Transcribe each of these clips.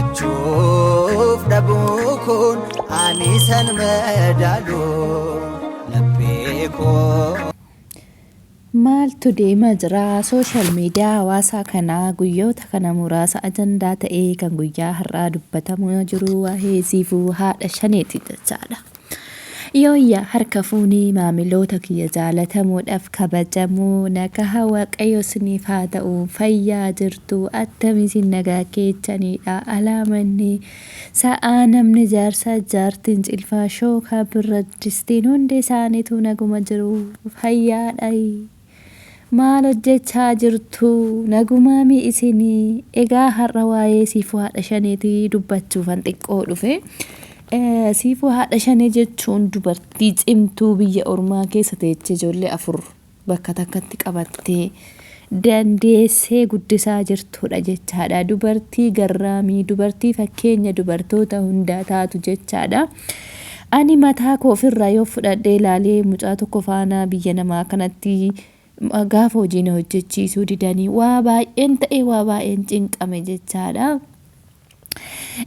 gochuuf dhabuu kun ani san madaaluu laphee koo. Maaltu deemaa jira sooshaal miidiyaa hawaasaa kanaa guyyoota kana muraasa ajandaa ta'ee kan guyyaa har'aa dubbatamaa jiru waa'ee Siifuu haadha shaneeti jechaadha. Yooyyaa harka fuunii maamiloota kiyya jaalatamuudhaaf kabajamoo nagaa waaqayyo isiniif haa ta'u fayyaa jirtu attamisin nagaa keechanidha alaamanni sa'aa namni jaarsaa jaartiin cilfaa shookaa birra distiin hundi isaaniitu naguma jiru fayyaadha. Maal hojjechaa jirtu nagumaami isinii egaa har'a waa'ee Siifuu haadha shaneetii dubbachuufan xiqqoo dhufe. Siifuu haadha shanee jechuun dubartii cimtuu biyya ormaa keessa teessee ijoollee 4 bakka takkatti qabattee dandeessee guddisaa jirtudha jechaadha. Dubartii garraamii, dubartii fakkeenya dubartoota hundaa taatu jechaadha. Ani mataa koo ofirraa yoo fudhadhee ilaalee mucaa tokko faana biyya namaa kanatti gaafa hojii na hojjechiisuu didanii waa baay'een ta'e waa baay'een cinqame jechaadha.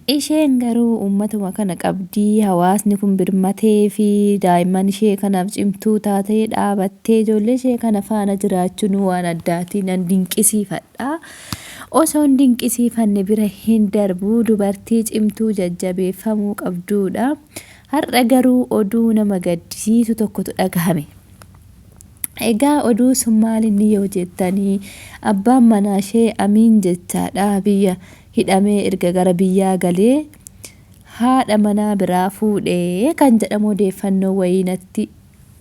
Isheen garuu uummatuma kana qabdii hawaasni kun birmatee fi daa'imman ishee kanaaf cimtuu taatee dhaabattee ijoollee ishee kana faana jiraachuun waan addaati nan dinqisiifadha. Osoo hin dinqisiifanne bira hin darbu dubartii cimtuu jajjabeeffamuu qabduudha. Har'a garuu oduu nama gaddisiisu tokkotu dhagahame. Egaa oduu sun maal inni yoo jettanii abbaan manaa ishee Amiin jechaadha biyya hidhamee erga gara biyyaa galee haadha manaa biraa fuudhee kan jedhamu odeeffannoo wayiinatti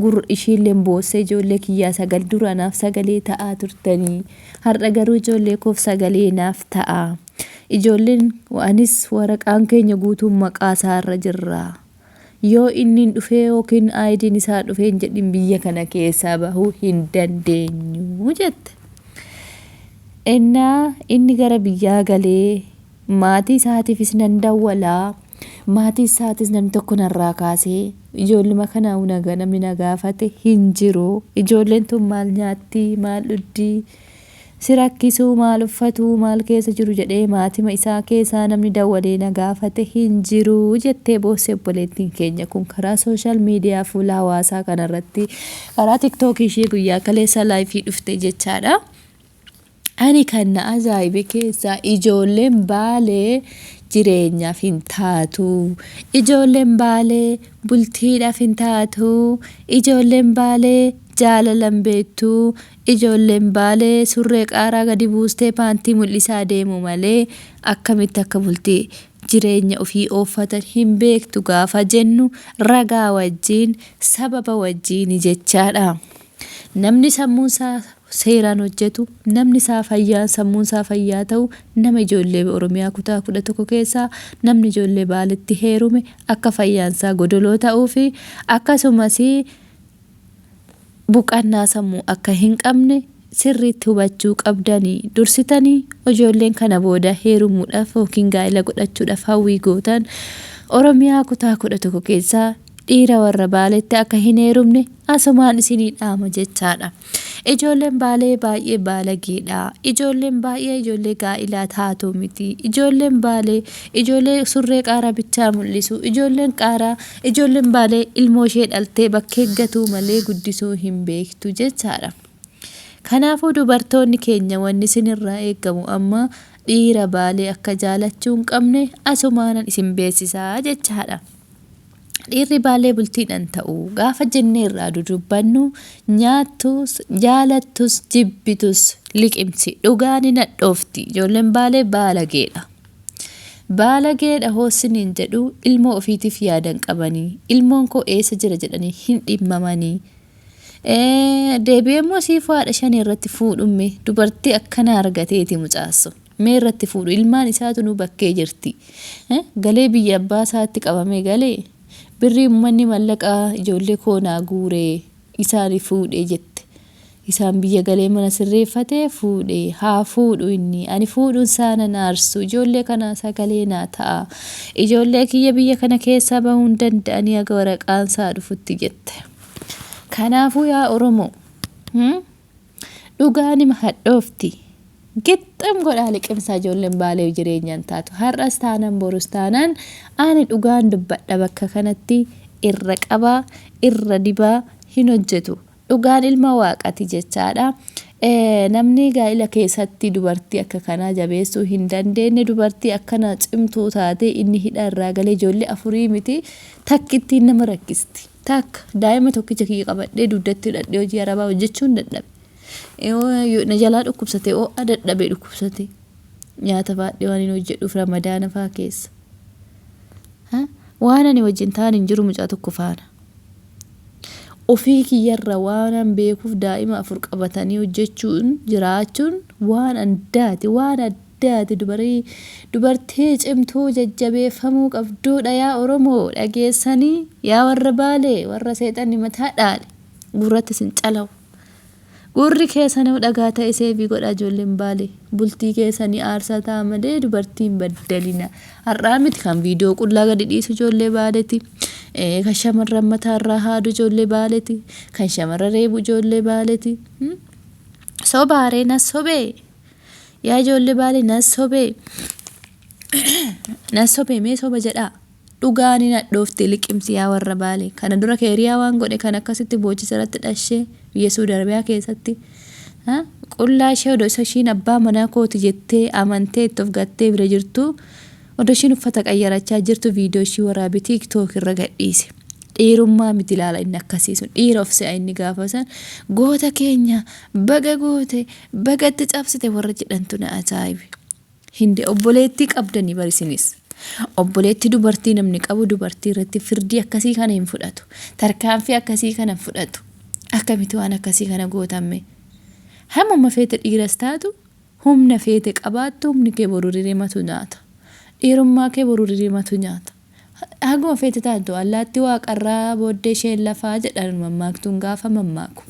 gurra ishiillee boossee ijoollee kiyyaa 9 dura naaf sagalee ta'aa turtanii har'a garuu ijoollee koof sagalee naaf ta'a ijoolleen anis waraqaan keenya guutuun maqaa isaarra jirra yoo inni dhufee yookiin aayidiin isaa dhufee hin jedhin biyya kana keessaa bahuu hin dandeenyu jette. Inni gara biyyaa galee maatii isaatiifis nan dawwalaa maatii isaatis namni tokko narraa kaasee ijoolluma kana namni na gaafate hin jiru ijoolleen tun maal nyaatti maal dhugdi si rakkisuu maal uffatu maal keessa jiru jedhee maatima isaa keessaa namni dawwalee na gaafate hin jiru jettee boossee obboleettiin keenya kun karaa sooshaal miidiyaa fuula hawaasaa kanarratti karaa tiktookii ishee guyyaa kaleessa laayifii dhufte jechaadha. Ani kan na ajaa'ibe keessaa ijoolleen baalee jireenyaaf hin taatu ijoolleen baalee bultiidhaaf hin taatu ijoolleen baalee jaalalan beektu ijoolleen baalee surree qaaraa gadi buustee paantii mul'isaa deemu malee akkamitti akka bultii jireenya ofii ooffatan hin beektu gaafa jennu ragaa wajjiin sababa wajjiin jechaadha. Namni sammuunsaa seeraan hojjetu namni isaa fayyaan sammuun isaa fayyaa ta'u nama ijoollee Oromiyaa kutaa 11 keessaa namni ijoollee baaletti heerume akka fayyaan isaa godoloo ta'uu fi akkasumas buqannaa sammuu akka hin qabne sirriitti hubachuu qabdanii dursitanii ijoolleen kana booda heerumuudhaaf yookiin gaa'ela godhachuudhaaf hawwii gootan Oromiyaa kutaa 11 keessaa dhiira warra baaletti akka hin heerumne asumaan isinii dhaama jechaadha. Ijoolleen baalee baay'ee baalageedha. Ijoolleen baay'ee ijoollee gaa'ilaa taatu miti. Ijoolleen baalee ijoollee surree qaaraa bichaa mul'isu. Ijoolleen baalee ilmoo ishee dhaltee bakkee gatuu malee guddisuu hin beektu jechaadha. Kanaafuu dubartoonni keenya wanni isinirraa eegamu amma dhiira baalee akka jaalachuu hin qabne asumaanan isin beeksisaa jechaadha. Dhiirri baalee bultiidhaan ta'u gaafa jennee irraa dudubbannu nyaattus jaalattus jibbitus liqimsi dhugaan hin hadhoofti ijoolleen baalee baalageedha. Baalageedha hoosiniin jedhu ilmoo ofiitiif yaadan qabanii ilmoon koo eessa jira jedhanii hin dhimmamanii. Deebi'ee immoo Siifuu haadha shanee irratti fuudhumme dubartii akkana argateeti mucaasso. Mee irratti fuudhu ilmaan isaatu nu bakkee jirti. Galee biyya abbaa isaatti qabamee galee. Birrii uummanni mallaqaa ijoollee koonaa guuree isaanii fuudhee jette. Isaan biyya galee mana sirreeffatee fuudhee haa fuudhu inni ani fuudhuun saana naarsu ijoollee kana sagalee naa ta'a. Ijoollee kiyya biyya kana keessaa bahuu hin danda'anii aga waraqaan isaa dhufutti jette. Kanaafuu yaa Oromoo dhugaan hima hadhoofti. gixxam godhaa liqimsaa ijoolleen baalee jireenyaan taatu har'as taanaan borus taanaan ani dhugaan dubbadha bakka kanatti irra qabaa irra dibaa hin hojjetu dhugaan ilma waaqati jechaadha. Namni gaa'ila keessatti dubartii akka kanaa jabeessuu hin dandeenye dubartii akkana cimtuu taate inni hidha irraa galee ijoollee afurii miti takkitti nama rakkisti takka daa'ima tokkicha kiyya qabadhee dugdatti hidhadhee hojii arabaa hojjechuun dadhabe. Na jalaa dhukkubsate oo'a dadhabee dhukkubsate nyaata baadhee waan hin hojjedhuuf ramadaana faa keessa waan ani wajjin ta'an hin jiru mucaa tokko faana. Ofii kiyyarra waan beekuuf daa'ima afur qabatanii hojjechuun jiraachuun waan addaati dubartii cimtuu jajjabeeffamuu qabduudha yaa Oromoo dhageessanii yaa warra baalee warra seexanni mataa dhaale gurratti sin calawu gurri keessanii dhagaa ta'e seebii godha ijoolleen baalee bultii keessanii aarsaa ta'a malee dubartiin baddalina har'aa miti kan viidiyoo qullaa gadi dhiisu ijoollee baaleeti. Kan shamarran mataarraa haadhu ijoollee baaleeti kan shamarra reebu ijoollee baaleeti sobaaree nas sobee yaa ijoollee baalee nas sobee mee soba jedhaa dhugaan hin hadhoofte liqimsi yaa warra baalee kana dura keeriyaa waan godhe kan akkasitti boochisa irratti dhashee biyya Suudarbiyaa keessatti qullaa ishee odoo isa ishiin abbaa manaa kooti jettee amantee itti of gattee bira jirtu odoo ishiin uffata qayyarachaa jirtu viidiyoo ishii waraabee TikTok irra gadhiise. Dhiirummaa miti ilaala inni akkasiisun dhiira of se'a inni gaafa san goota keenya baga goote bagatti cabsite warra jedhantu na ajaa'ibe. Hindi obboleettii qabdanii barisinis. Obboleettii dubartii namni qabu dubartii irratti firdii akkasii kana hin fudhatu. Tarkaanfii akkasii kana hin fudhatu. Akkamitti waan akkasii kana gootamme. Hammuma feete dhiiras taatu humna feete qabaattu humni kee boruu ririmatu nyaata. Dhiirummaa kee boruu ririmatu nyaata. Haguma feete taatu allaatti waaqarraa booddee isheen lafaa jedhan mammaaktuun gaafa mammaaku.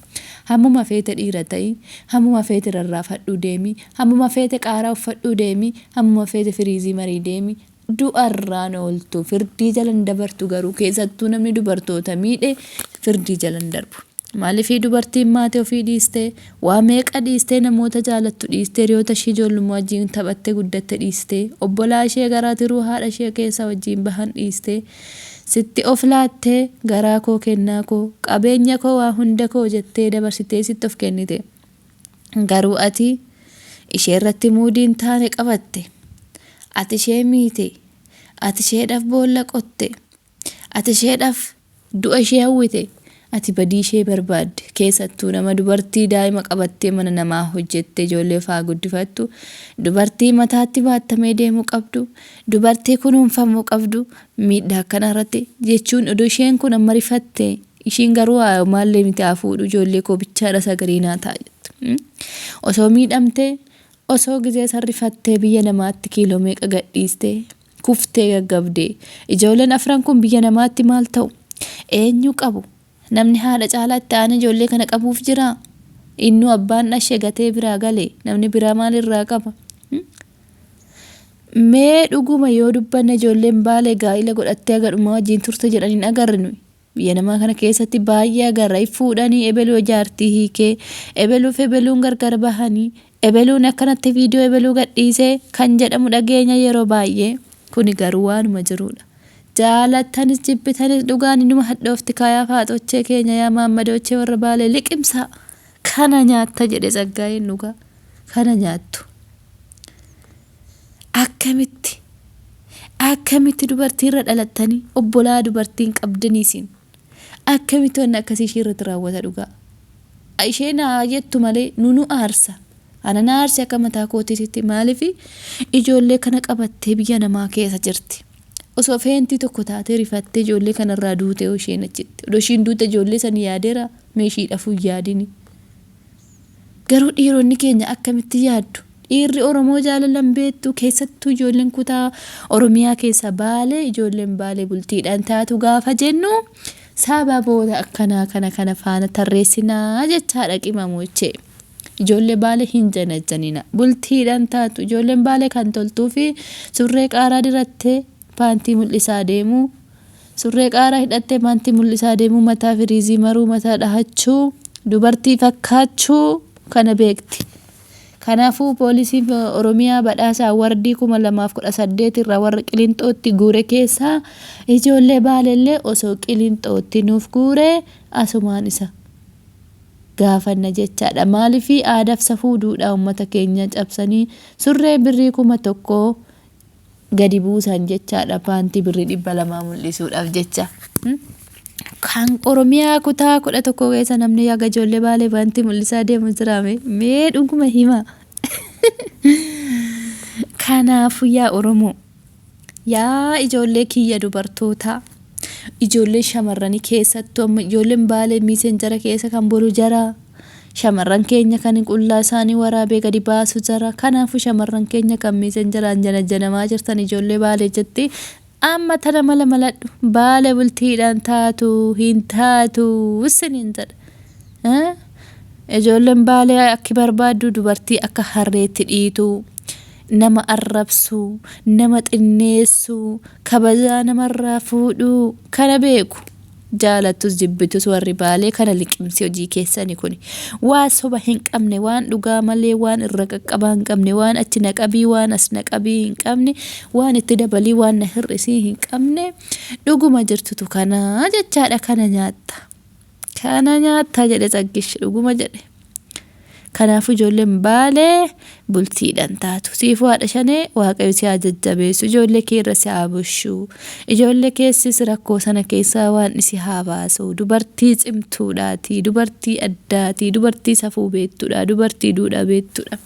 Hammuma feete dhiira ta'i, hammuma feete rarraafadhuu deemi, hammuma feete qaaraa uffadhuu deemi, hammuma feete firiizii marii deemi. Du'arraan ooltu firdii jalan dabartu garuu keessattuu namni dubartoota miidhe firdii jalan darbu. Maaliifii dubartiin maatii ofii dhiistee waa meeqa dhiistee namoota jaalattu dhiistee hiriyoota ishee ijoollummaa wajjin taphattee guddatte dhiistee obbolaa ishee garaa tiruu haadha ishee keessa wajjin bahan dhiistee sitti of laattee garaa koo kennaa koo qabeenya koo waa hunda koo jettee dabarsitee sitti of kennite garuu ati ishee irratti muudiin taane qabatte ati ishee miite ati isheedhaaf boolla qotte ati isheedhaaf du'a ishee hawwite. Ati badii ishee barbaadde keessattuu nama dubartii daa'ima qabattee mana namaa hojjette ijoollee fa'aa guddifattu dubartii mataatti baattamee deemuu qabdu dubartii kunuunfamuu qabdu miidhaa akkana irratti jechuun odoo isheen kun amma rifatte ishiin garuu maallee miti haa fuudhu ijoollee koo bichaadha sagariinaa ta'a jettu osoo miidhamtee osoo gizee sarrifattee biyya namaatti kiiloo meeqa gadhiistee kuftee gaggabdee ijoolleen afran kun biyya namaatti maal ta'u eenyu qabu. Namni haadha caalaatti aan ijoollee kana qabuuf jira. Innu abbaan dhashee gatee biraa galee namni biraa maalirraa qaba? Mee dhuguma yoo dubbanne ijoolleen baalee gaa'ila godhattee agadhuma wajjin turte jedhaniin agarre biyya namaa kana keessatti baay'ee agarra fuudhanii ebeluu jaartii hiikee ebeluuf ebeluun gargar bahanii ebeluun akkanatti viidiyoo ebeluu gadhiisee kan jedhamu dhageenya yeroo baay'ee kuni garuu waanuma jirudha. Jaalattanis jibbitanis dhugaan inuma hadhoofti kaayaa faaxochee keenya yaa maammadoochee warra baalee liqimsa kana nyaatta jedhe Tsaggaayeen dhugaa kana nyaattu. Akkamitti dubartiirra dhalattanii obbolaa dubartiin qabdaniisin akkamitti wanni akkasii ishee irratti raawwata dhugaa. Isheen jettu malee nunu aarsa. Ana na aarsi akka mataa kootiisitti maaliif ijoollee kana qabattee biyya namaa keessa jirti. Osoo feentii tokko taatee rifattee ijoollee kanarraa duutee isheen achitti. Odoo ishiin duute ijoollee san yaadeera meeshii dhafuu yaadini. Garuu dhiironni keenya akkamitti yaaddu? Dhiirri Oromoo jaalalan beektu keessattuu ijoolleen kutaa Oromiyaa keessa baalee ijoolleen baalee bultiidhaan taatu gaafa jennu sababoota akkanaa kana faana tarreessinaa jechaadha qimamuuchee. Ijoollee baalee hin janajjanina. Bultiidhaan taatu ijoolleen baalee kan toltuu fi surree qaaraa dirattee paantii mul'isaa deemuu surree qaaraa hidhattee paantii mul'isaa deemuu mataa firiizii maruu mataa dhahachuu dubartii fakkaachuu kana beekti. Kanaafuu poolisiin Oromiyaa badhaasa wardii 2018 irraa warra Qilinxootti guure keessaa ijoollee Baalellee osoo Qilinxootti nuuf guure asumaan isa gaafanna jechaadha. Maaliif aadaaf safuu duudhaa uummata keenya cabsanii surree birrii 1,000 gadi buusan jechaadha. Paantii birrii 200 mul'isuudhaaf jecha. Kan Oromiyaa kutaa 11 keessa namni yaga ijoollee Baalee paantii mul'isaa deemu jiraame mee dhuguma hima. Kanaafuu yaa Oromoo, yaa ijoollee kiyya dubartoota, ijoollee shamarranii keessattuu amma ijoolleen Baalee miisenjara keessa kan boru jara. Shamarran keenya kan qullaa isaanii waraabee gadi baasu jara. Kanaafuu shamarran keenya kan miisenjaraan janamaa jirtan ijoollee Baalee jetti. Amma tana mala maladhu Baalee bultiidhaan taatu hin taatu isiniin jedha. Ijoolleen Baalee akka barbaaddu dubartii akka harreetti dhiitu, nama arrabsu, nama xinneessu, kabajaa namarraa fuudhu kana beeku. Jaalattus jibbitus warri Baalee kana liqimsi hojii keessanii kuni. Waan soba hin qabne, waan dhugaa malee, waan irra qaqqabaa hin qabne, waan achi naqabii, waan as naqabii hin qabne, waan itti dabalii, waan na hir'isii hin qabne dhuguma jirtutu kana jechaadha. Kana nyaatta. Kana nyaatta jedhe Tsaggish dhuguma jedhe. Kanaafuu ijoolleen Baalee bultiidhaan taatu. Siifuu haadha Shanee Waaqayyo si haa jajjabeessu. Ijoollee kee irra si haa bushu. Ijoollee keessis rakkoo sana keessaa waan isi haa baasu. Dubartii cimtuudhaati. Dubartii addaati. Dubartii safuu beektuudha. Dubartii duudhaa beektuudha.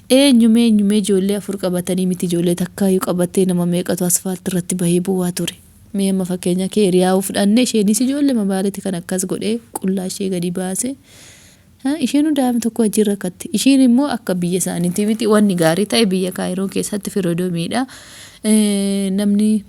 Eenyumee ijoollee 4 qabatanii miti ijoollee takkaayyuu qabattee nama meeqatu asfaaltii irratti bahee bu'aa ture. Mee amma fakkeenya kee hiriyaa fudhannee isheenis ijoollee Baaleetti kan akkas godhee qullaa ishee gadi baase. Isheen hundaa'ame tokko wajjin rakkatti. Isheen immoo akka biyya isaaniitti miti wanni gaarii ta'e biyya Kaayiroo keessatti firoodoomiidha. Namni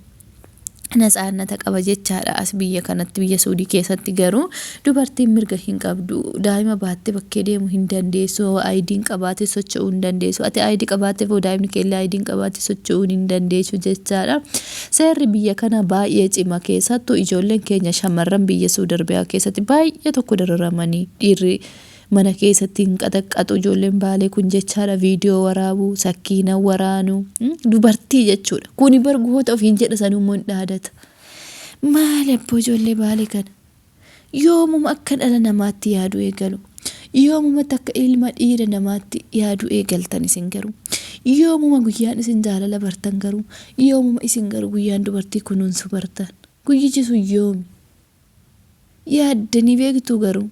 nasaannata qaba jechaadha. As biyya kanatti biyya Suudii keessatti garuu dubartiin mirga hin qabdu. Daa'ima baattee bakkee deemu hin dandeessu. Aayidiin qabaatee socho'uu hin dandeessu. Ati aayidii qabaatee fi daa'imni keellee aayidiin qabaatee socho'uu hin dandeessu jechaadha. Seerri biyya kana baay'ee cima keessattuu ijoolleen keenya shamarran biyya Suudi Arabiyaa keessatti baay'ee tokko dararamanii dhiirri mana keessatti hin qaxaqqatu ijoolleen Baalee kun jechaadha. Viidiyoo waraabuu, sakkiina waraanuu, dubartii jechuudha. Kuni bargoota ofiin jedha sanummoo hin dhaadata. Maali abboo ijoollee Baalee kana? Yoomuma akka dhala namaatti yaadu eegalu. Yoomuma akka ilma dhiira namaatti yaadu eegaltan isin garuu. Yoomuma guyyaan isin jaalala bartan garuu. Yoomuma isin garuu guyyaan dubartii kunuunsu bartan. Guyyichi sun yoomi? Yaaddanii beektu garuu.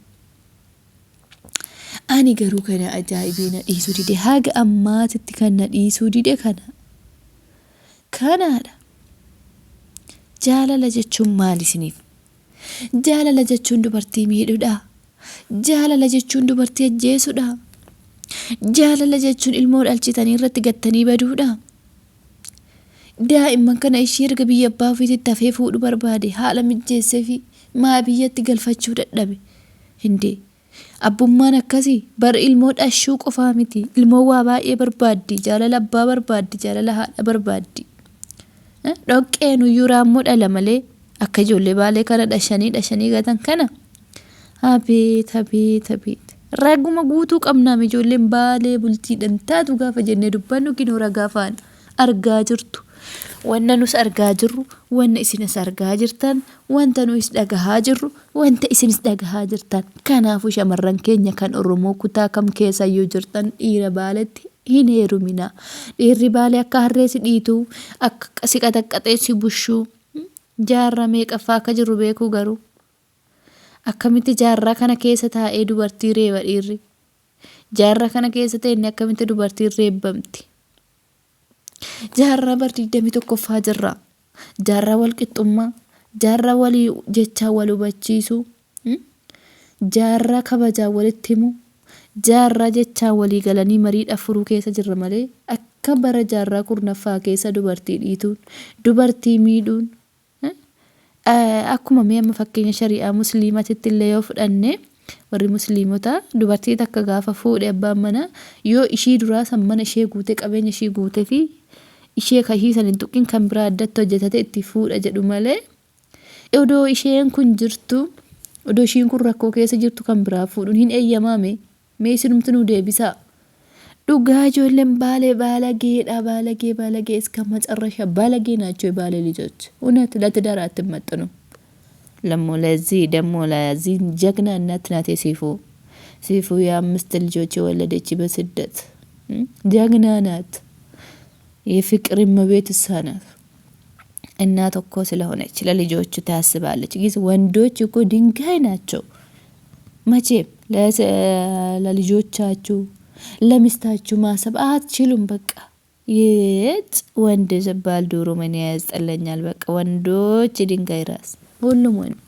Ani garuu kana ajaa'ibee na dhiisuu dide. Haga ammaatitti kan na dhiisuu dide kanaadha. Jaalala jechuun maal isiniif? Jaalala jechuun dubartii miidhuudha. Jaalala jechuun dubartii ajjeesuudha. Jaalala jechuun ilmoo dhalchitanii irratti gattanii baduudha. Daa'imman kana ishee erga biyya abbaa ofiitti hafee fuudhu barbaade haala mijjeessee fi maa biyyatti galfachuu dadhabe. Hindee. Abbummaan akkasii bara ilmoo dhashuu qofaa miti. Ilmoo waa baay'ee barbaaddi. Jaalala abbaa barbaaddi. Jaalala haadha barbaaddi. Dhoqqeen uyyuu raammoo dhala malee akka ijoollee Baalee kana dhashanii gatan kana. Abeet. Raguma guutuu qabnaam ijoolleen Baalee bultiidhaan taatu gaafa jennee dubbannu kinoora gaafaan argaa jirtu. Wanna nus argaa jirru, wanna isinis argaa jirtan, wanta nus dhagahaa jirru, wanta isinis dhagahaa jirtan. Kanaafuu shamarran keenya kan Oromoo kutaa kam keessa yoo jirtan dhiira Baaleetti hin heerumina. Dhiirri Baalee akka harreessi dhiitu, akka si qaxaqqaxeessi bushuu, jaarraa meeqaffaa akka jiru beekuu garuu. Akkamitti jaarraa kana keessa taa'ee dubartii reeba dhiirri? Jaarraa kana keessa ta'e akkamitti dubartiin reebbamti? Jaarraa bar 21ffaa jirra. Jaarraa wal qixxummaa, jaarraa walii jechaa wal hubachiisu, jaarraa kabajaa walitti himu, jaarraa jechaa walii galanii mariidhaaf furuu keessa jirra malee akka bara jaarraa 10ffaa keessa dubartii dhiituun, dubartii miidhuun. Akkuma mee amma fakkeenya shari'aa musliimatitti illee yoo fudhanne warri musliimotaa dubartii takka gaafa fuudhe abbaan manaa yoo ishii duraa san mana ishee guute qabeenya ishii guute fi ishee kahiisan hin tuqin kan biraa addatti hojjetate itti fuudha jedhu malee odoo isheen kun jirtu odoo isheen kun rakkoo keessa jirtu kan biraa fuudhuun hin eeyyamame mee isinumti nu deebisaa dhugaa ijoolleen ባለጌ ባለጌ እስከ መጨረሻ ባለጌ ናቸው የባለ ልጆች እውነት ለትዳር አትመጥኑም ለዚህ ደግሞ ለዚህ ጀግና እናት ናት ሲፉ የአምስት ልጆች የወለደች በስደት ጀግና ናት የፍቅር እመቤት እሷ ናት እናት እኮ ስለሆነች ለልጆቹ ታስባለች ግን ወንዶች እኮ ድንጋይ ናቸው መቼም ለልጆቻችሁ ለሚስታችሁ ማሰብ አትችሉም በቃ የት ወንድ ዘባል ዶሮ ምን ያስጠላኛል በቃ ወንዶች ድንጋይ ራስ ሁሉም ወንድ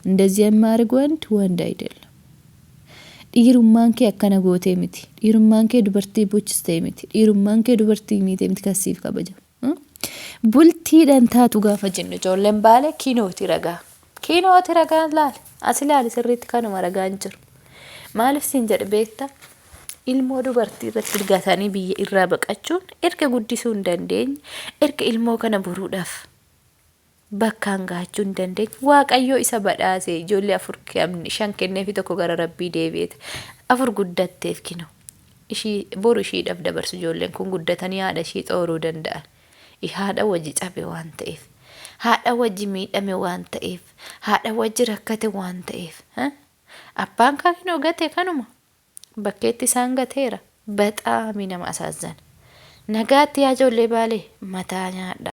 እንደዚህ የማርግ ወንድ አይደለም ዲሩማንኬ አከነ ጎቴ ሚቲ ዲሩማንኬ ዱበርቲ ቡችስቴ ሚቲ ዲሩማንኬ ዱበርቲ ሚቲ ከሲፍ ከበጀ ቡልቲ ደንታቱ ጋፈጅን ጆለን ባለ ኪኖቲ ረጋ ላል አስላል ስሪት ከነ ማረጋን ጅር ማለፍ ሲንጀድ ቤታ ilmoo dubartii irratti hirgatanii biyya irraa baqachuun erga guddisuu hin dandeenye erga ilmoo kana boruudhaaf bakkaan gaachuu hin dandeenye waaqayyoo isa badhaasee ijoollee 5 kenneefi tokko gara rabbii deebi'eet 4 guddatteef kino boru ishiidhaaf dabarsu ijoolleen kun guddatanii haadha ishii xooruu danda'an haadha wajji cabe waan ta'eef haadha wajji miidhame waan ta'eef haadha wajji rakkate waan ta'eef abbaan kakinoo gatee kanuma bakkeetti isaan gateera በጣም nama አሳዘን ነጋት ያጆሌ ባሌ መታኛ